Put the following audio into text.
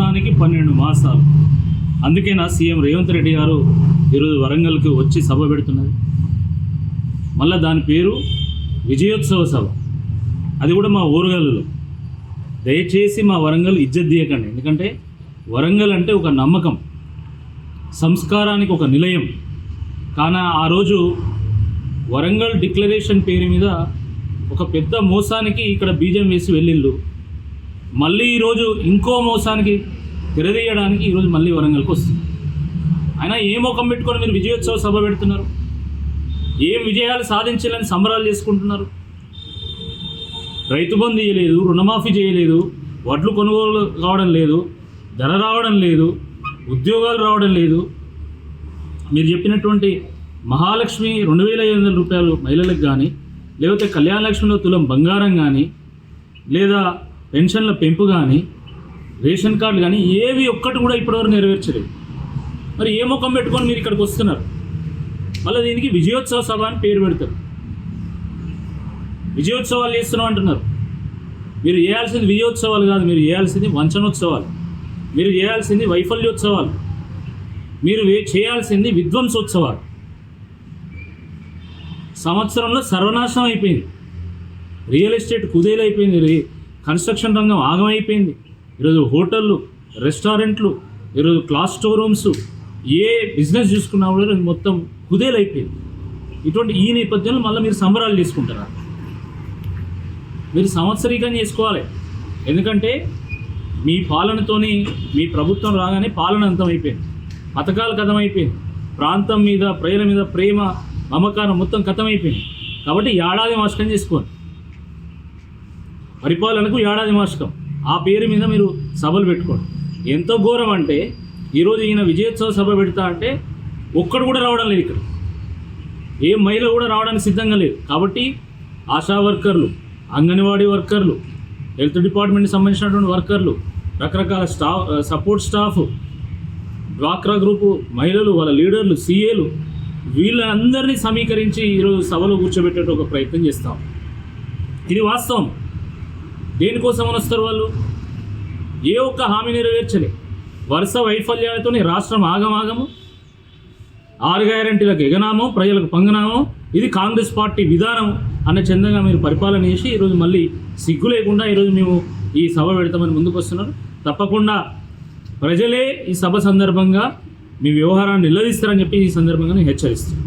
సంవత్సరానికి 12 మాసాలు. అందుకేనా సీఎం రేవంత్ రెడ్డి గారు ఈరోజు వరంగల్కి వచ్చి సభ పెడుతున్నది. మళ్ళీ దాని పేరు విజయోత్సవ సభ, అది కూడా మా ఓరుగల్లులో. దయచేసి మా వరంగల్ ఇజ్జత్ తీయకండి. ఎందుకంటే వరంగల్ అంటే ఒక నమ్మకం, సంస్కారానికి ఒక నిలయం. కానీ ఆ రోజు వరంగల్ డిక్లరేషన్ పేరు మీద ఒక పెద్ద మోసానికి ఇక్కడ బీజం వేసి వెళ్ళిళ్ళు. మళ్ళీ ఈరోజు ఇంకో మోసానికి తెరదీయడానికి ఈరోజు మళ్ళీ వరంగల్కి వస్తుంది. అయినా ఏ ముఖం పెట్టుకొని మీరు విజయోత్సవ సభ పెడుతున్నారు? ఏం విజయాలు సాధించాలని సంబరాలు చేసుకుంటున్నారు? రైతు బంధు చేయలేదు, రుణమాఫీ చేయలేదు, వడ్లు కొనుగోలు కావడం లేదు, ధర రావడం లేదు, ఉద్యోగాలు రావడం లేదు. మీరు చెప్పినటువంటి మహాలక్ష్మి 2500 రూపాయలు మహిళలకు కానీ, లేకపోతే కళ్యాణ లక్ష్మిలో తులం బంగారం కానీ, లేదా పెన్షన్ల పెంపు కానీ, రేషన్ కార్డు కానీ ఏవి ఒక్కటి కూడా ఇప్పటివరకు నెరవేర్చలేదు. మరి ఏ ముఖం పెట్టుకొని మీరు ఇక్కడికి వస్తున్నారు? మళ్ళీ దీనికి విజయోత్సవ సభ అని పేరు పెడతారు. విజయోత్సవాలు చేస్తున్నాం అంటున్నారు. మీరు చేయాల్సింది విజయోత్సవాలు కాదు, మీరు చేయాల్సింది వంచనోత్సవాలు, మీరు చేయాల్సింది వైఫల్యోత్సవాలు, మీరు చేయాల్సింది విధ్వంసోత్సవాలు. సంవత్సరంలో సర్వనాశనం అయిపోయింది, రియల్ ఎస్టేట్ కుదేలైపోయింది, కన్స్ట్రక్షన్ రంగం ఆగమైపోయింది. ఈరోజు హోటళ్ళు, రెస్టారెంట్లు, ఈరోజు క్లాస్ స్టోర్ రూమ్స్, ఏ బిజినెస్ చూసుకున్నా కూడా మొత్తం కుదేలైపోయింది. ఇటువంటి ఈ నేపథ్యంలో మళ్ళీ మీరు సంబరాలు చేసుకుంటారా? మీరు సంవత్సరీకం చేసుకోవాలి. ఎందుకంటే మీ పాలనతోని, మీ ప్రభుత్వం రాగానే పాలన అంతమైపోయింది, పథకాలు కథమైపోయింది, ప్రాంతం మీద ప్రజల మీద ప్రేమ మమకారం మొత్తం కథమైపోయింది. కాబట్టి ఏడాది మాసకం చేసుకోండి, పరిపాలనకు ఏడాది మాసకం, ఆ పేరు మీద మీరు సభలు పెట్టుకోండి. ఎంతో ఘోరం అంటే ఈరోజు ఈయన విజయోత్సవ సభ పెడతా అంటే ఒక్కడు కూడా రావడం లేదు, ఇక్కడ ఏ మహిళ కూడా రావడానికి సిద్ధంగా లేదు. కాబట్టి ఆశా వర్కర్లు, అంగన్వాడీ వర్కర్లు, హెల్త్ డిపార్ట్మెంట్కి సంబంధించినటువంటి వర్కర్లు, రకరకాల సపోర్ట్ స్టాఫ్, డ్వాక్రా గ్రూపు మహిళలు, వాళ్ళ లీడర్లు, సీఏలు, వీళ్ళందరినీ సమీకరించి ఈరోజు సభలో కూర్చోబెట్టే ఒక ప్రయత్నం చేస్తాం. ఇది వాస్తవం. దేనికోసం వస్తారు వాళ్ళు? ఏ ఒక్క హామీ నెరవేర్చలే. వరుస వైఫల్యాలతోనే రాష్ట్రం ఆగమాగము, 6 గ్యారెంటీలకు ఎగనామో, ప్రజలకు పంగనామో, ఇది కాంగ్రెస్ పార్టీ విధానం అన్న చందంగా మీరు పరిపాలన చేసి ఈరోజు మళ్ళీ సిగ్గు లేకుండా ఈరోజు మేము ఈ సభ పెడతామని ముందుకు వస్తున్నారు. తప్పకుండా ప్రజలే ఈ సభ సందర్భంగా మీ వ్యవహారాన్ని నిలదీస్తారని చెప్పి ఈ సందర్భంగా నేను హెచ్చరిస్తాను.